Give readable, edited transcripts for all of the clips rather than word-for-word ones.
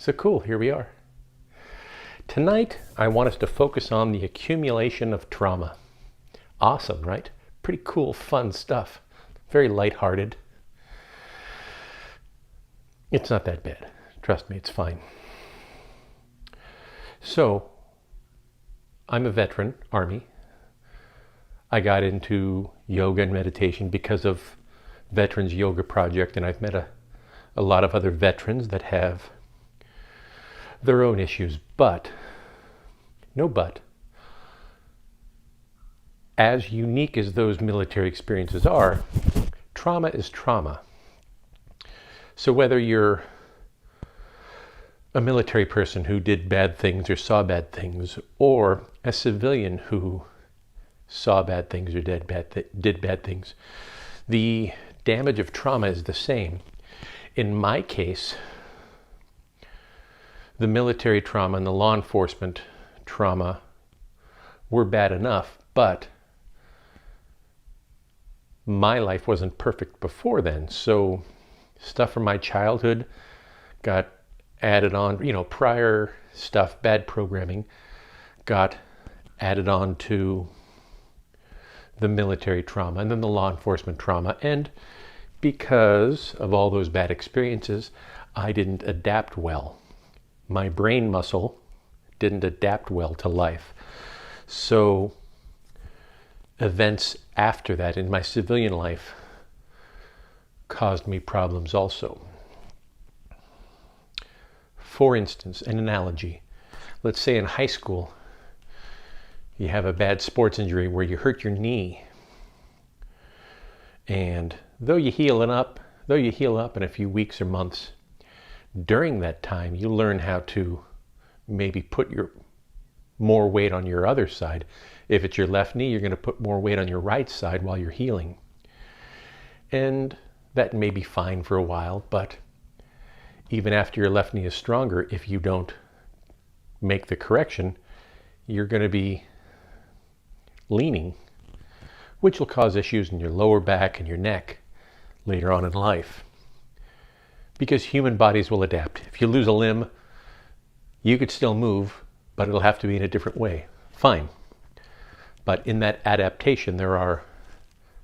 So cool, here we are. Tonight, I want us to focus on the accumulation of trauma. Awesome, right? Pretty cool, fun stuff. Very lighthearted. It's not that bad. Trust me, it's fine. So, I'm a veteran, Army. I got into yoga and meditation because of Veterans Yoga Project, and I've met a lot of other veterans that have their own issues, but, as unique as those military experiences are, trauma is trauma. So whether you're a military person who did bad things or saw bad things, or a civilian who saw bad things or did bad things, the damage of trauma is the same. In my case, the military trauma and the law enforcement trauma were bad enough, but my life wasn't perfect before then. So stuff from my childhood got added on, prior stuff, bad programming, got added on to the military trauma and then the law enforcement trauma. And because of all those bad experiences, I didn't adapt well. My brain muscle didn't adapt well to life. So events after that in my civilian life caused me problems also. For instance, an analogy. Let's say in high school, you have a bad sports injury where you hurt your knee. And though you heal up in a few weeks or months, during that time, you learn how to maybe put more weight on your other side. If it's your left knee, you're going to put more weight on your right side while you're healing. And that may be fine for a while, but even after your left knee is stronger, if you don't make the correction, you're going to be leaning, which will cause issues in your lower back and your neck later on in life. Because human bodies will adapt. If you lose a limb, you could still move, but it'll have to be in a different way. Fine. But in that adaptation, there are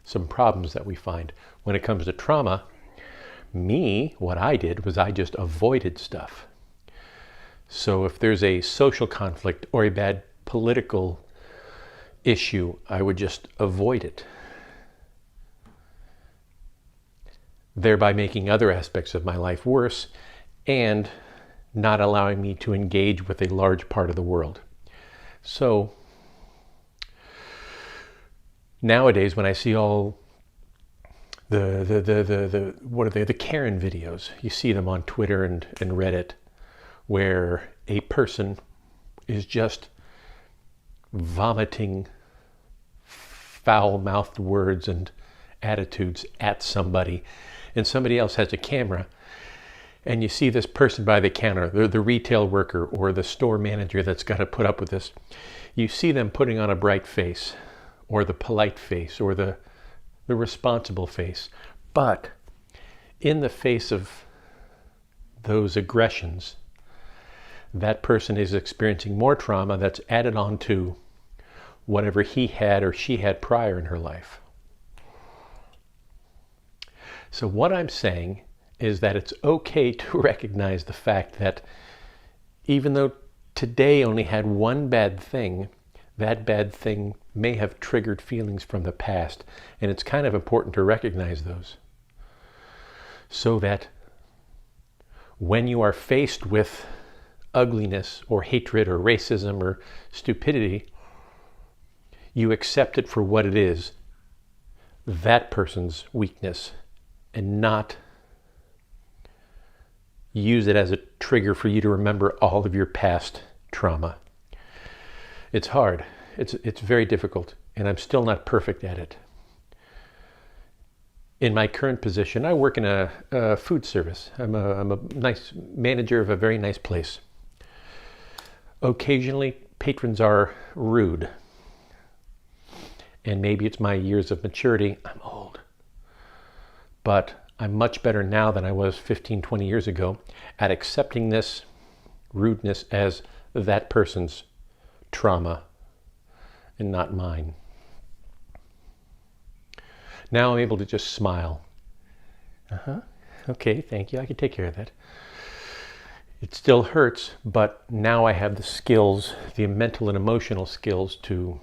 some problems that we find. When it comes to trauma, what I did was I just avoided stuff. So if there's a social conflict or a bad political issue, I would just avoid it, thereby making other aspects of my life worse and not allowing me to engage with a large part of the world. So nowadays, when I see all the Karen videos, you see them on Twitter and Reddit, where a person is just vomiting foul-mouthed words and attitudes at somebody, and somebody else has a camera, and you see this person by the counter, the retail worker or the store manager that's got to put up with this. You see them putting on a bright face, or the polite face, or the responsible face. But in the face of those aggressions, that person is experiencing more trauma that's added on to whatever he had or she had prior in her life. So what I'm saying is that it's okay to recognize the fact that even though today only had one bad thing, that bad thing may have triggered feelings from the past, and it's kind of important to recognize those, so that when you are faced with ugliness or hatred or racism or stupidity, you accept it for what it is, that person's weakness, and not use it as a trigger for you to remember all of your past trauma. It's hard. It's very difficult, and I'm still not perfect at it. In my current position, I work in a food service. I'm a nice manager of a very nice place. Occasionally, patrons are rude. And maybe it's my years of maturity. I'm old. But I'm much better now than I was 15, 20 years ago at accepting this rudeness as that person's trauma and not mine. Now I'm able to just smile. Okay, thank you. I can take care of that. It still hurts, but now I have the skills, the mental and emotional skills to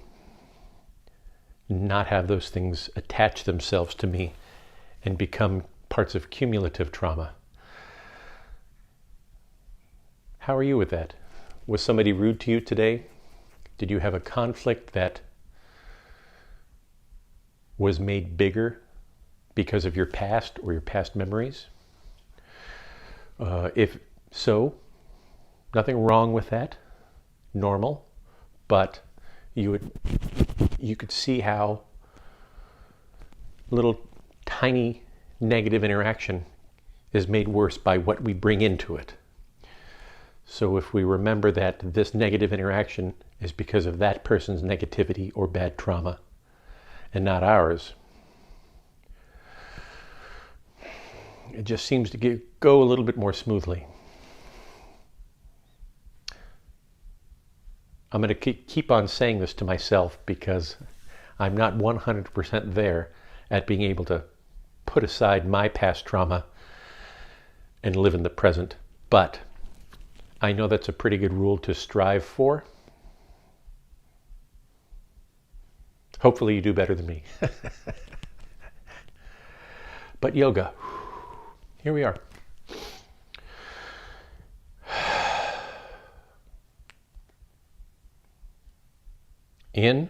not have those things attach themselves to me and become parts of cumulative trauma. How are you with that? Was somebody rude to you today? Did you have a conflict that was made bigger because of your past or your past memories? If so, nothing wrong with that, normal, but you could see how little tiny negative interaction is made worse by what we bring into it. So if we remember that this negative interaction is because of that person's negativity or bad trauma and not ours, it just seems to go a little bit more smoothly. I'm going to keep on saying this to myself because I'm not 100% there at being able to put aside my past trauma and live in the present. But I know that's a pretty good rule to strive for. Hopefully you do better than me. But yoga, here we are. In,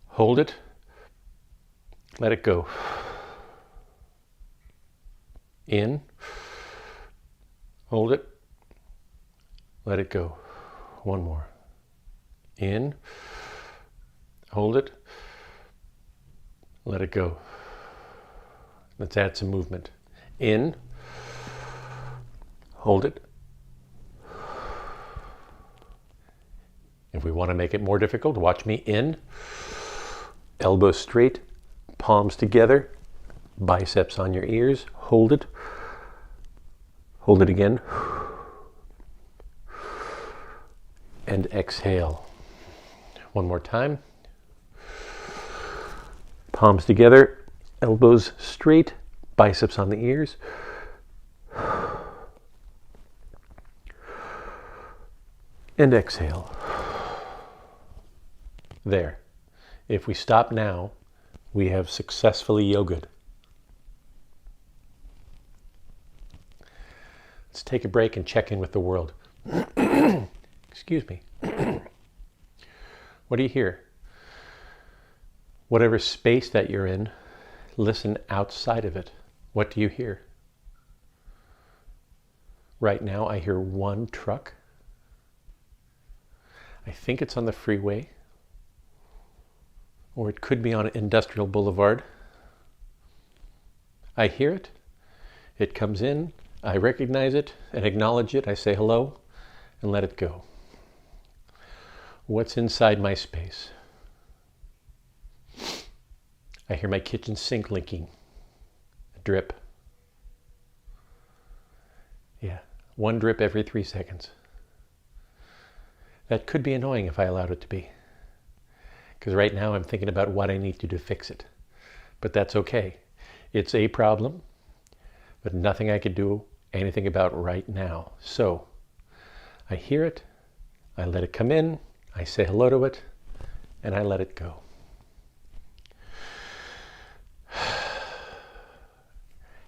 hold it, let it go. In, hold it, let it go. One more. In, hold it, let it go. Let's add some movement. In, hold it. If we want to make it more difficult, watch me in, elbows straight, palms together, biceps on your ears, hold it again, and exhale. One more time. Palms together, elbows straight, biceps on the ears. And exhale. There. If we stop now, we have successfully yogaed. Let's take a break and check in with the world. Excuse me. What do you hear? Whatever space that you're in, listen outside of it. What do you hear? Right now I hear one truck. I think it's on the freeway, or it could be on Industrial Boulevard. I hear it. It comes in. I recognize it and acknowledge it. I say hello and let it go. What's inside my space? I hear my kitchen sink leaking. A drip. Yeah, one drip every 3 seconds. That could be annoying if I allowed it to be. Because right now I'm thinking about what I need to do to fix it. But that's okay. It's a problem, but nothing I could do anything about right now. So I hear it, I let it come in, I say hello to it, and I let it go.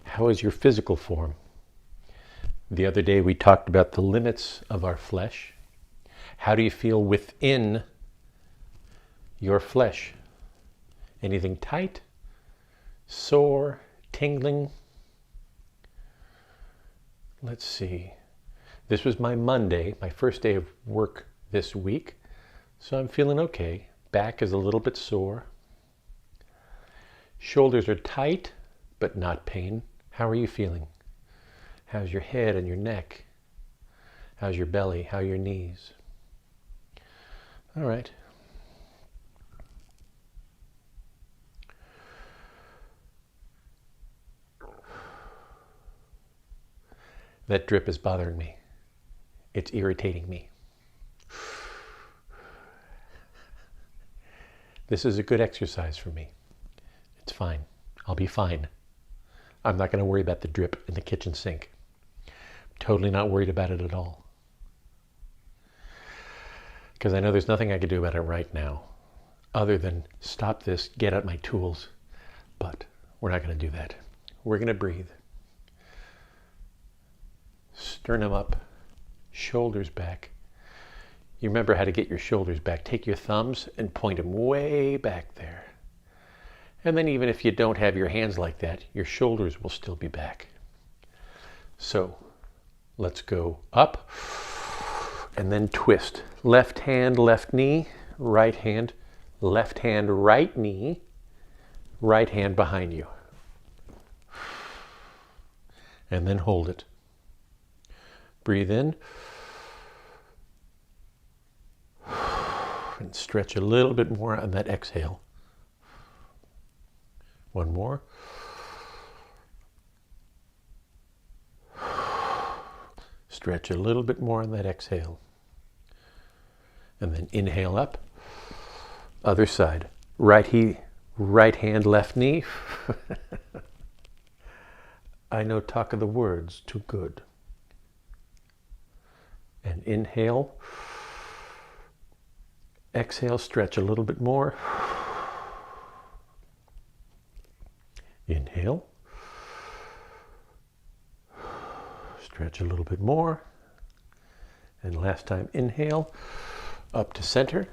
How is your physical form? The other day we talked about the limits of our flesh. How do you feel within your flesh? Anything tight, sore, tingling? Let's see. This was my Monday, my first day of work this week, so I'm feeling okay. Back is a little bit sore. Shoulders are tight, but not pain. How are you feeling? How's your head and your neck? How's your belly? How are your knees? All right. That drip is bothering me. It's irritating me. This is a good exercise for me. It's fine. I'll be fine. I'm not going to worry about the drip in the kitchen sink. I'm totally not worried about it at all. Because I know there's nothing I can do about it right now other than stop this, get out my tools. But we're not going to do that. We're going to breathe. Sternum up, shoulders back. You remember how to get your shoulders back. Take your thumbs and point them way back there. And then even if you don't have your hands like that, your shoulders will still be back. So let's go up and then twist. Left hand, left knee, right hand, right knee, right hand behind you. And then hold it. Breathe in. And stretch a little bit more on that exhale. One more. Stretch a little bit more on that exhale. And then inhale up. Other side. Right hand, left knee. I know talk of the words too good. And inhale. Exhale, stretch a little bit more. Inhale. Stretch a little bit more. And last time, inhale, up to center.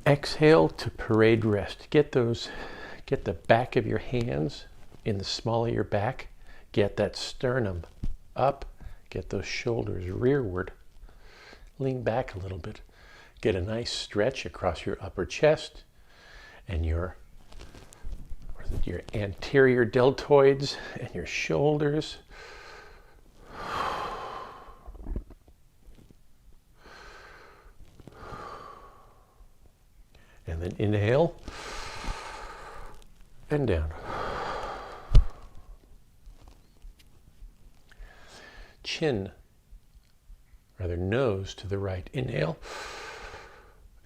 Exhale to parade rest. Get the back of your hands in the small of your back. Get that sternum up. Get those shoulders rearward. Lean back a little bit. Get a nice stretch across your upper chest and your anterior deltoids and your shoulders. And then inhale and down. Chin, nose to the right. Inhale,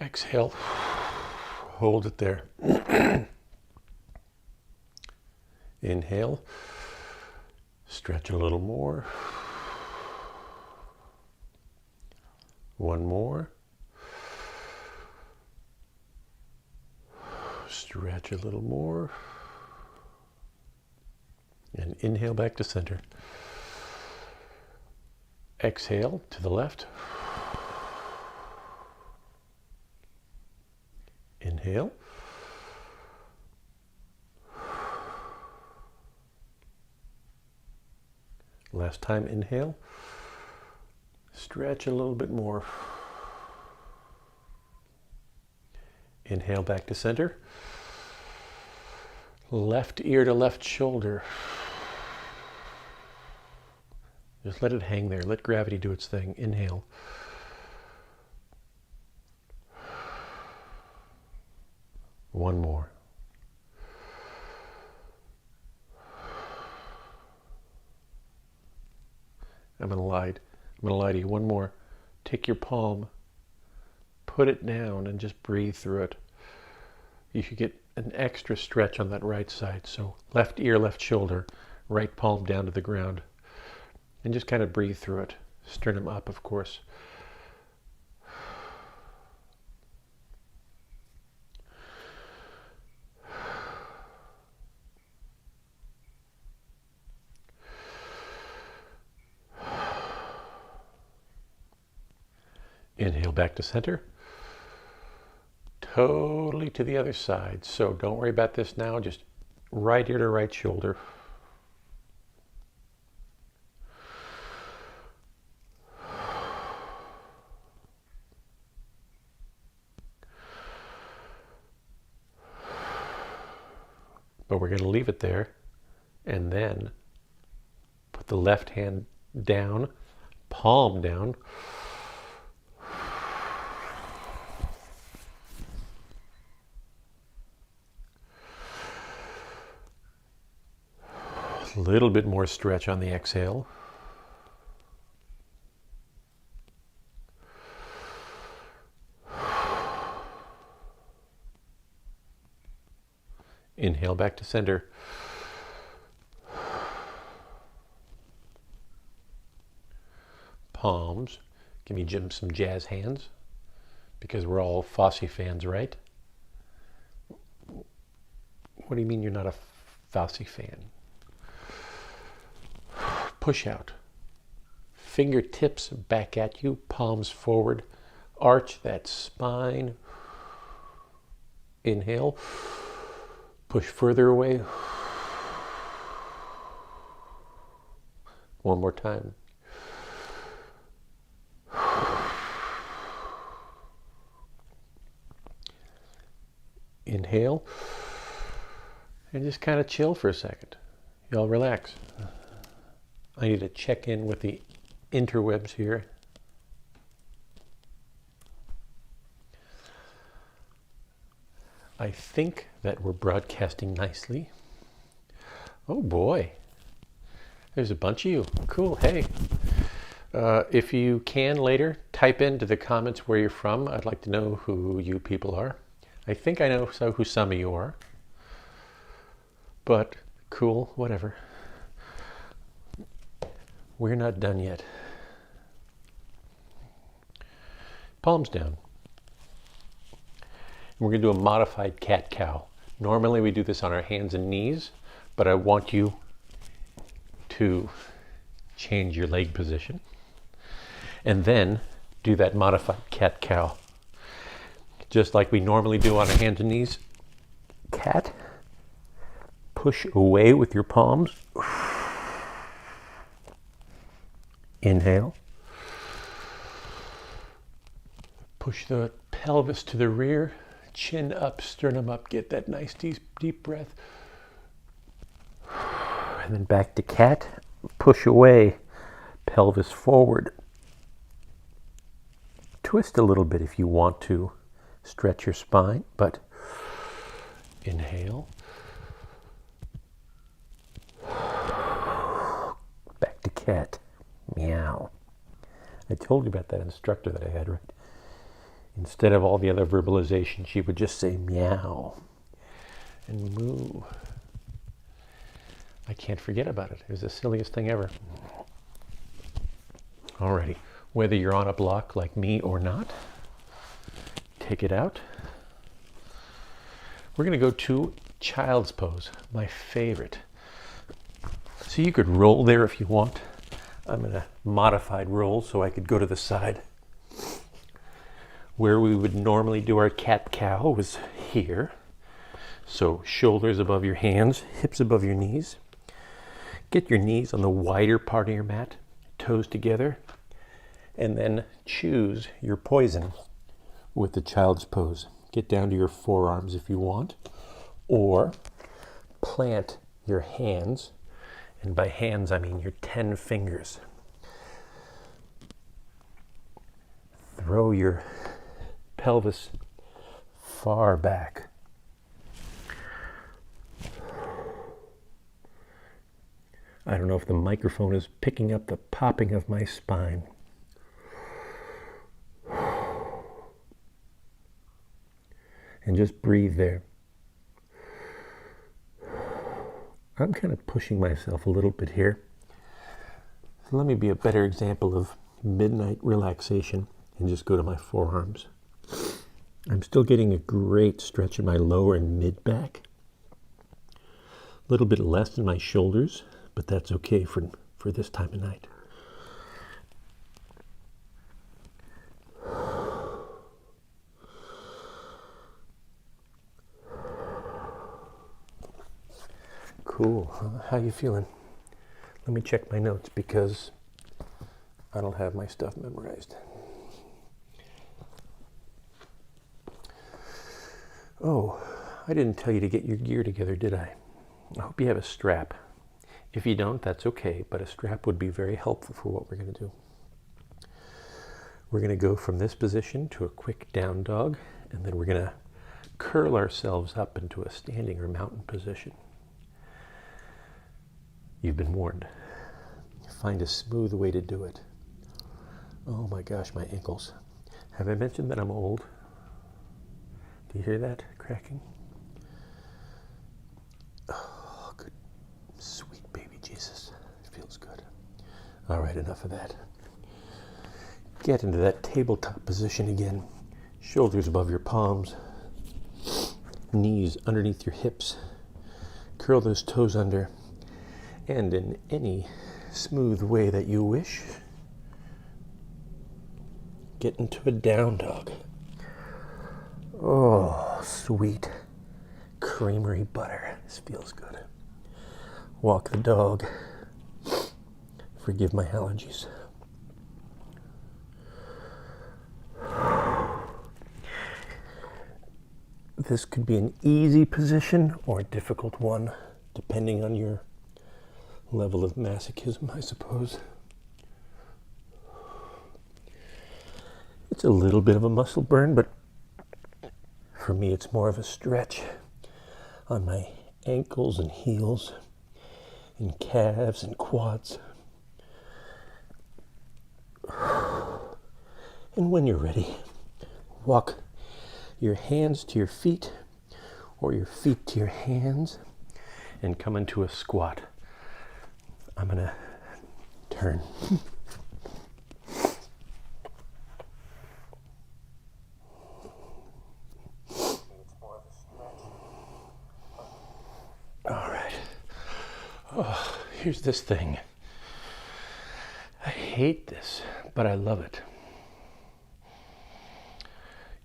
exhale, hold it there. Inhale, stretch a little more. One more. Stretch a little more. And inhale back to center. Exhale to the left. Inhale. Last time, inhale. Stretch a little bit more. Inhale back to center. Left ear to left shoulder. Just let it hang there. Let gravity do its thing. Inhale. One more. I'm gonna lie to you. One more. Take your palm, put it down, and just breathe through it. You should get an extra stretch on that right side. So left ear, left shoulder, right palm down to the ground. And just kind of breathe through it. Sternum up, of course. Inhale back to center. Totally to the other side. So don't worry about this now. Just right ear to right shoulder. But we're going to leave it there and then put the left hand down, palm down. A little bit more stretch on the exhale. Inhale back to center. Palms. Give me some jazz hands, because we're all Fosse fans, right? What do you mean you're not a Fosse fan? Push out. Fingertips back at you, palms forward. Arch that spine. Inhale. Push further away. One more time. Inhale. And just kind of chill for a second. Y'all relax. I need to check in with the interwebs here. I think that we're broadcasting nicely. Oh boy. There's a bunch of you. Cool. Hey. If you can later, type into the comments where you're from. I'd like to know who you people are. I think I know who some of you are. But cool, whatever. We're not done yet. Palms down. We're going to do a modified cat-cow. Normally we do this on our hands and knees, but I want you to change your leg position and then do that modified cat-cow. Just like we normally do on our hands and knees. Cat. Push away with your palms. Inhale. Push the pelvis to the rear. Chin up, sternum up. Get that nice deep breath. And then back to cat. Push away. Pelvis forward. Twist a little bit if you want to. Stretch your spine, but inhale. Back to cat. Meow. I told you about that instructor that I had, right? Instead of all the other verbalization, she would just say meow and moo. I can't forget about it. It was the silliest thing ever. Alrighty. Whether you're on a block like me or not, take it out. We're going to go to child's pose, my favorite. So you could roll there if you want. I'm in a modified roll, so I could go to the side. Where we would normally do our cat-cow was here. So shoulders above your hands, hips above your knees. Get your knees on the wider part of your mat, toes together, and then choose your poison with the child's pose. Get down to your forearms if you want, or plant your hands, and by hands I mean your 10 fingers. Throw your pelvis far back. I don't know if the microphone is picking up the popping of my spine. And just breathe there. I'm kind of pushing myself a little bit here. So let me be a better example of midnight relaxation and just go to my forearms. I'm still getting a great stretch in my lower and mid back. A little bit less in my shoulders, but that's okay for this time of night. Cool. How you feeling? Let me check my notes because I don't have my stuff memorized. Oh, I didn't tell you to get your gear together, did I? I hope you have a strap. If you don't, that's okay, but a strap would be very helpful for what we're going to do. We're going to go from this position to a quick down dog, and then we're going to curl ourselves up into a standing or mountain position. You've been warned. Find a smooth way to do it. Oh my gosh, my ankles. Have I mentioned that I'm old? Do you hear that cracking? All right, enough of that. Get into that tabletop position again. Shoulders above your palms. Knees underneath your hips. Curl those toes under. And in any smooth way that you wish, get into a down dog. Oh, sweet creamery butter. This feels good. Walk the dog. Forgive my allergies. This could be an easy position or a difficult one, depending on your level of masochism, I suppose. It's a little bit of a muscle burn, but for me it's more of a stretch on my ankles and heels and calves and quads. And when you're ready, walk your hands to your feet or your feet to your hands and come into a squat. I'm gonna turn. All right. Oh, here's this thing. I hate this, but I love it.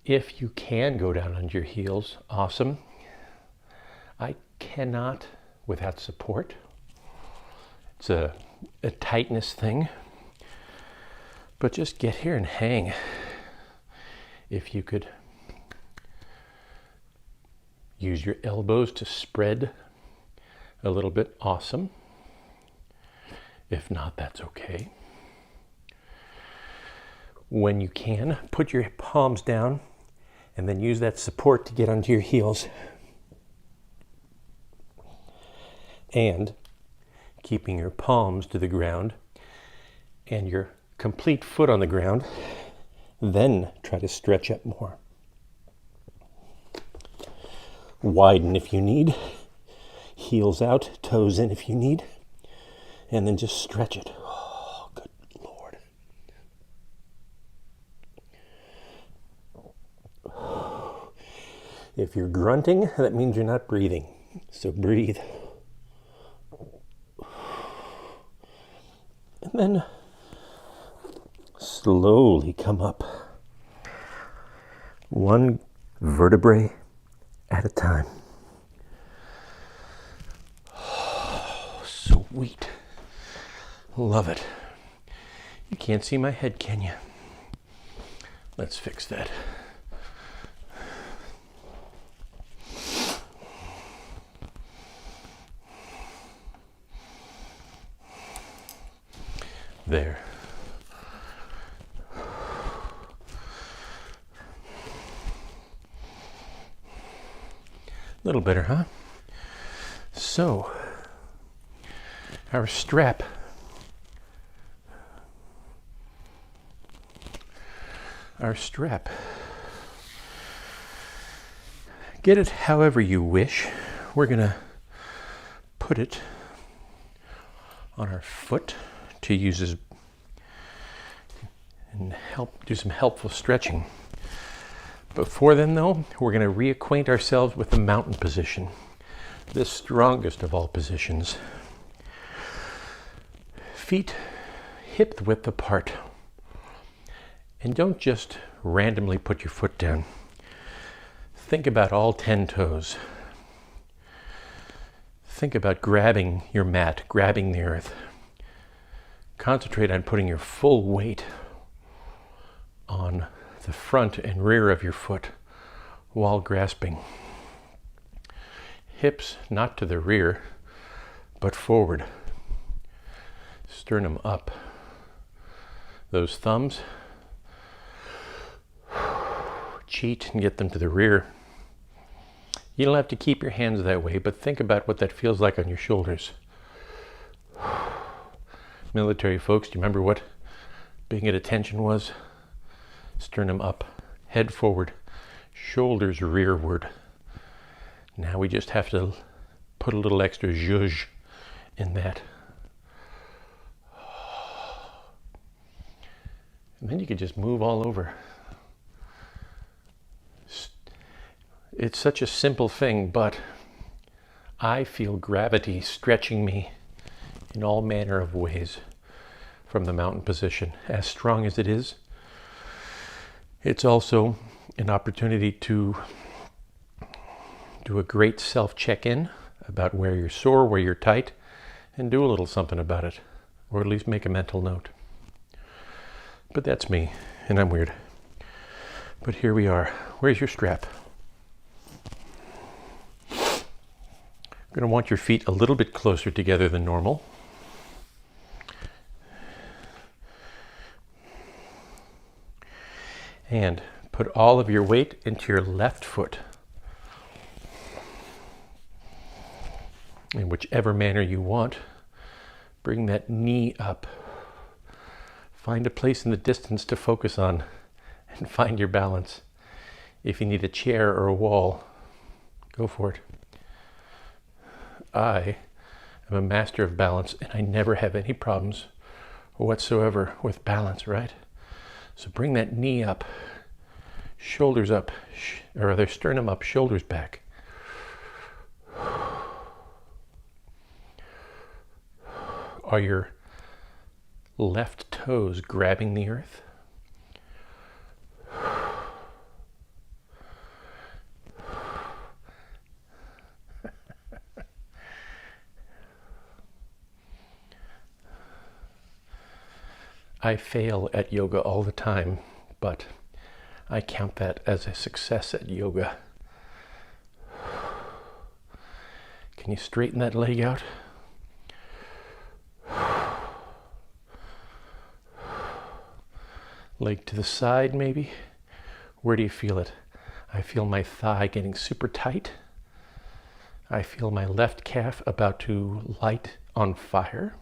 If you can go down on your heels, awesome. I cannot without support. It's a tightness thing. But just get here and hang. If you could use your elbows to spread a little bit, awesome. If not, that's okay. When you can, put your palms down and then use that support to get onto your heels. And keeping your palms to the ground and your complete foot on the ground, then try to stretch up more. Widen if you need, heels out, toes in if you need, and then just stretch it. Oh, good Lord. If you're grunting, that means you're not breathing. So breathe. And then slowly come up. One vertebrae at a time. Oh, sweet. Love it. You can't see my head, can you? Let's fix that. There. A little better, huh? So, our strap. Get it however you wish. We're gonna put it on our foot to use as and do some helpful stretching. Before then though, we're going to reacquaint ourselves with the mountain position, the strongest of all positions. Feet hip width apart. And don't just randomly put your foot down. Think about all 10 toes. Think about grabbing your mat, grabbing the earth. Concentrate on putting your full weight on the front and rear of your foot while grasping. Hips not to the rear, but forward. Sternum up. Those thumbs, cheat and get them to the rear. You don't have to keep your hands that way, but think about what that feels like on your shoulders. Military folks, do you remember what being at attention was? Sternum up, head forward, shoulders rearward. Now we just have to put a little extra zhuzh in that. And then you could just move all over. It's such a simple thing, but I feel gravity stretching me in all manner of ways from the mountain position. As strong as it is, it's also an opportunity to do a great self-check-in about where you're sore, where you're tight, and do a little something about it, or at least make a mental note. But that's me, and I'm weird. But here we are. Where's your strap? You're going to want your feet a little bit closer together than normal. And put all of your weight into your left foot. In whichever manner you want, bring that knee up. Find a place in the distance to focus on and find your balance. If you need a chair or a wall, go for it. I am a master of balance, and I never have any problems whatsoever with balance, right? So bring that knee up, shoulders up, or rather sternum up, shoulders back. Are your left toes grabbing the earth? I fail at yoga all the time, but I count that as a success at yoga. Can you straighten that leg out? Leg to the side, maybe? Where do you feel it? I feel my thigh getting super tight. I feel my left calf about to light on fire.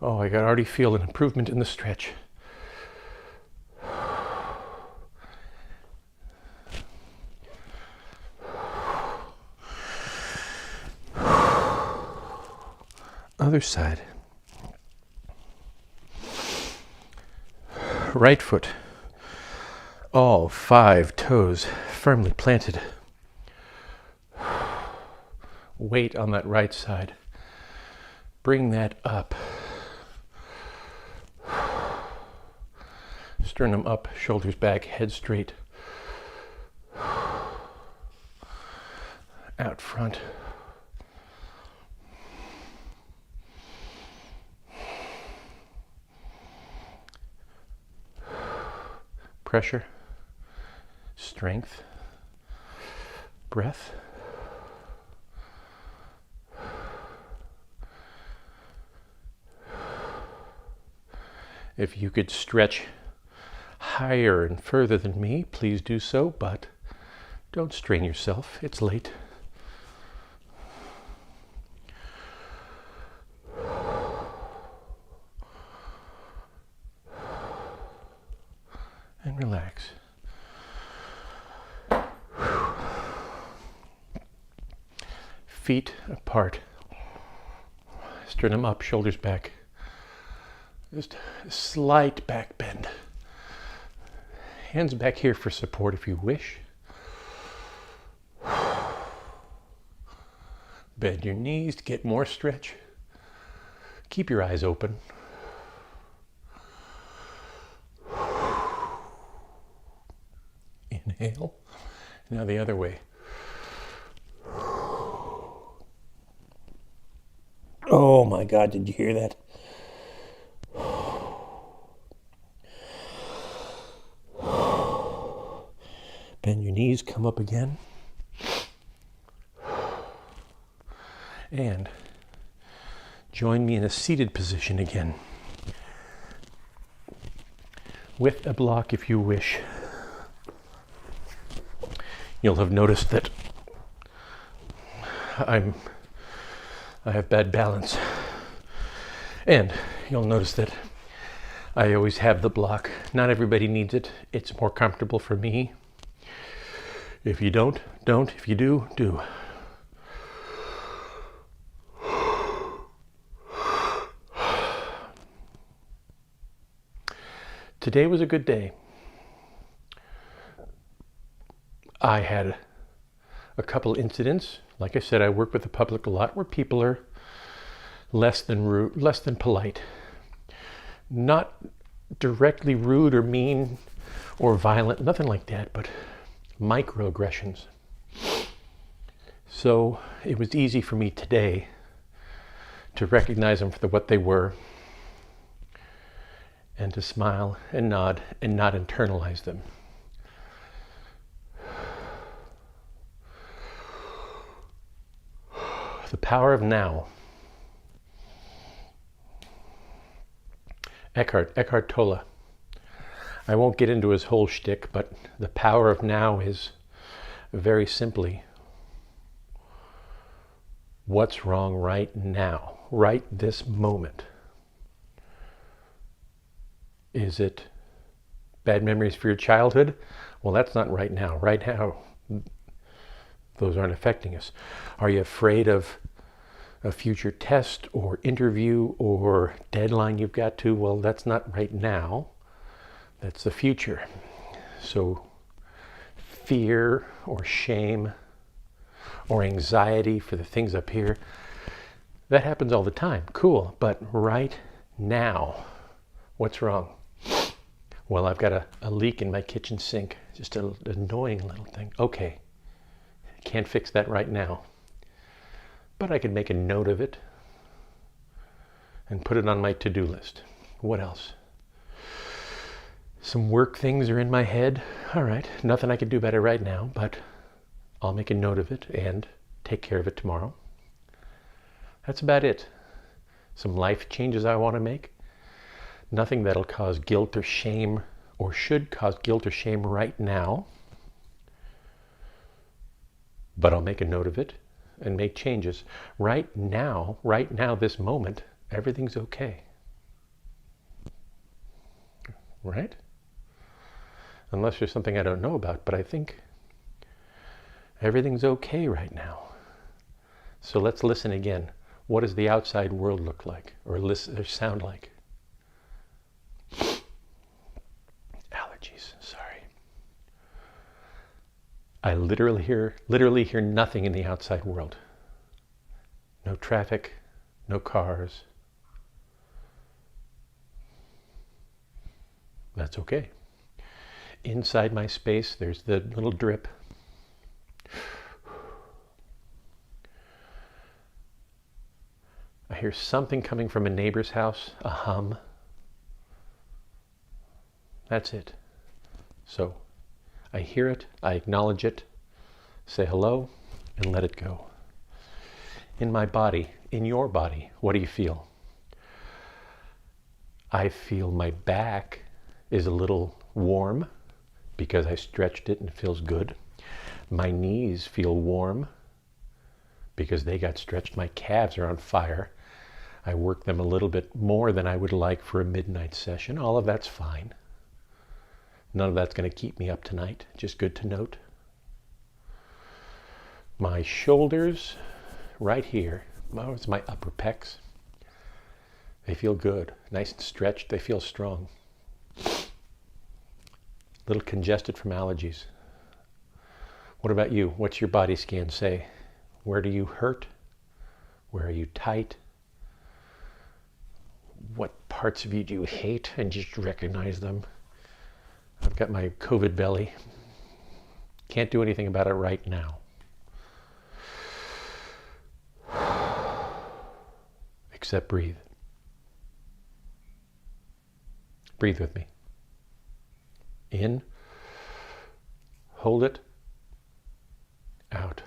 Oh, I can already feel an improvement in the stretch. Other side. Right foot. All 5 toes firmly planted. Weight on that right side. Bring that up. Sternum up, shoulders back, head straight. Out front. Pressure, strength, breath. If you could stretch higher and further than me, please do so, but don't strain yourself. It's late. And relax. Feet apart. Sternum up, shoulders back. Just a slight back bend. Hands back here for support if you wish. Bend your knees to get more stretch. Keep your eyes open. Inhale. Now the other way. Oh my God, did you hear that? Bend your knees, come up again. And join me in a seated position again. With a block if you wish. You'll have noticed that I have bad balance. And you'll notice that I always have the block. Not everybody needs it. It's more comfortable for me. If you don't. If you do, do. Today was a good day. I had a couple incidents. Like I said, I work with the public a lot where people are less than rude, less than polite. Not directly rude or mean or violent, nothing like that, but microaggressions. So it was easy for me today to recognize them for what they were and to smile and nod and not internalize them. The power of now. Eckhart Tolle. I won't get into his whole shtick, but the power of now is very simply what's wrong right now, right this moment. Is it bad memories for your childhood? Well, that's not right now. Right now, those aren't affecting us. Are you afraid of a future test or interview or deadline you've got to? Well, that's not right now. That's the future. So fear or shame or anxiety for the things up here, that happens all the time. Cool. But right now, what's wrong? Well, I've got a leak in my kitchen sink. Just an annoying little thing. Okay. Can't fix that right now. But I could make a note of it and put it on my to-do list. What else? Some work things are in my head. All right, nothing I can do about it right now, but I'll make a note of it and take care of it tomorrow. That's about it. Some life changes I want to make. Nothing that'll cause guilt or shame or should cause guilt or shame right now. But I'll make a note of it and make changes. Right now, this moment, everything's okay. Right? Unless there's something I don't know about, but I think everything's okay right now. So let's listen again. What does the outside world look like or sound like? Allergies, sorry. I literally hear nothing in the outside world. No traffic, no cars. That's okay. Inside my space, there's the little drip. I hear something coming from a neighbor's house, a hum. That's it. So I hear it, I acknowledge it, say hello, and let it go. In my body, in your body, what do you feel? I feel my back is a little warm because I stretched it and it feels good. My knees feel warm because they got stretched. My calves are on fire. I work them a little bit more than I would like for a midnight session. All of that's fine. None of that's going to keep me up tonight. Just good to note. My shoulders, right here, it's my upper pecs. They feel good, nice and stretched. They feel strong. A little congested from allergies. What about you? What's your body scan say? Where do you hurt? Where are you tight? What parts of you do you hate and just recognize them? I've got my COVID belly. Can't do anything about it right now. Except breathe. Breathe with me. In. Hold it. Out.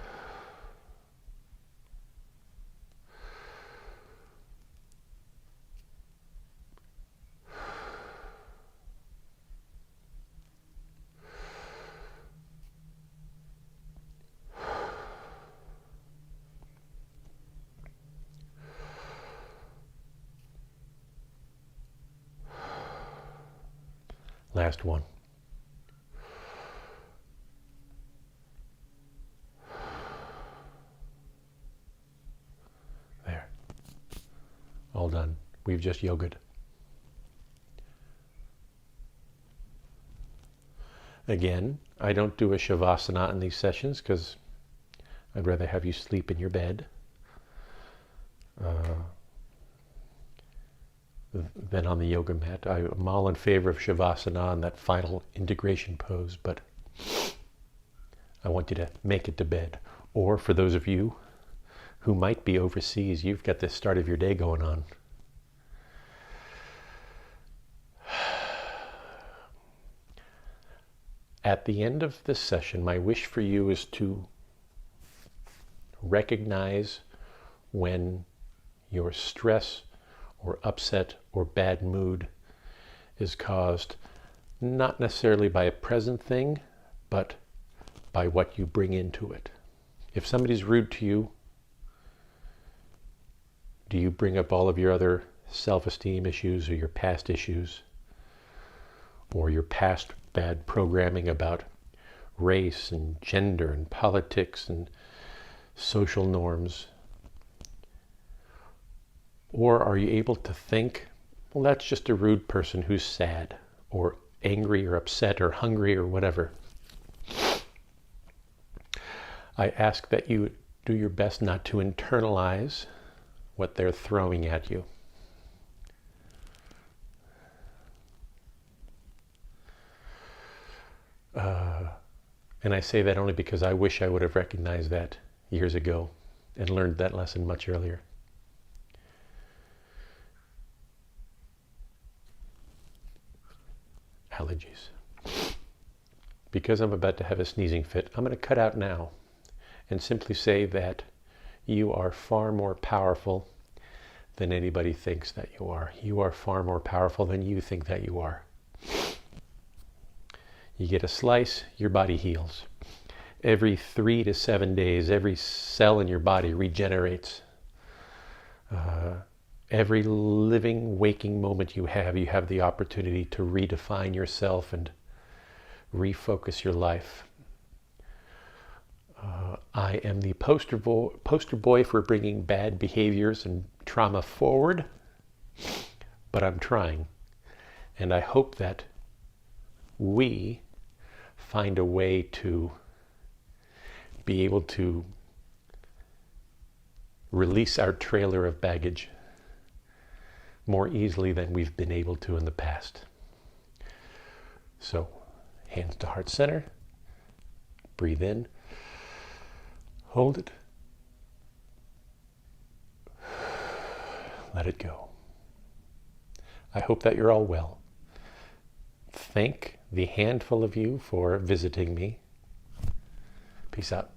Last one. There. All done. We've just yogaed. Again, I don't do a Shavasana in these sessions because I'd rather have you sleep in your bed than on the yoga mat. I'm all in favor of Shavasana and that final integration pose, but I want you to make it to bed. Or for those of you who might be overseas, you've got the start of your day going on. At the end of this session, my wish for you is to recognize when your stress or upset or bad mood is caused not necessarily by a present thing, but by what you bring into it. If somebody's rude to you, do you bring up all of your other self-esteem issues or your past issues or your past bad programming about race and gender and politics and social norms? Or are you able to think, well, that's just a rude person who's sad or angry or upset or hungry or whatever? I ask that you do your best not to internalize what they're throwing at you. And I say that only because I wish I would have recognized that years ago and learned that lesson much earlier. Allergies. Because I'm about to have a sneezing fit, I'm going to cut out now and simply say that you are far more powerful than anybody thinks that you are. You are far more powerful than you think that you are. You get a slice, your body heals. Every 3 to 7 days, every cell in your body regenerates. Every living, waking moment you have the opportunity to redefine yourself and refocus your life. I am the poster boy for bringing bad behaviors and trauma forward, but I'm trying. And I hope that we find a way to be able to release our trailer of baggage more easily than we've been able to in the past. So, hands to heart center, breathe in, hold it, let it go. I hope that you're all well. Thank the handful of you for visiting me. Peace out.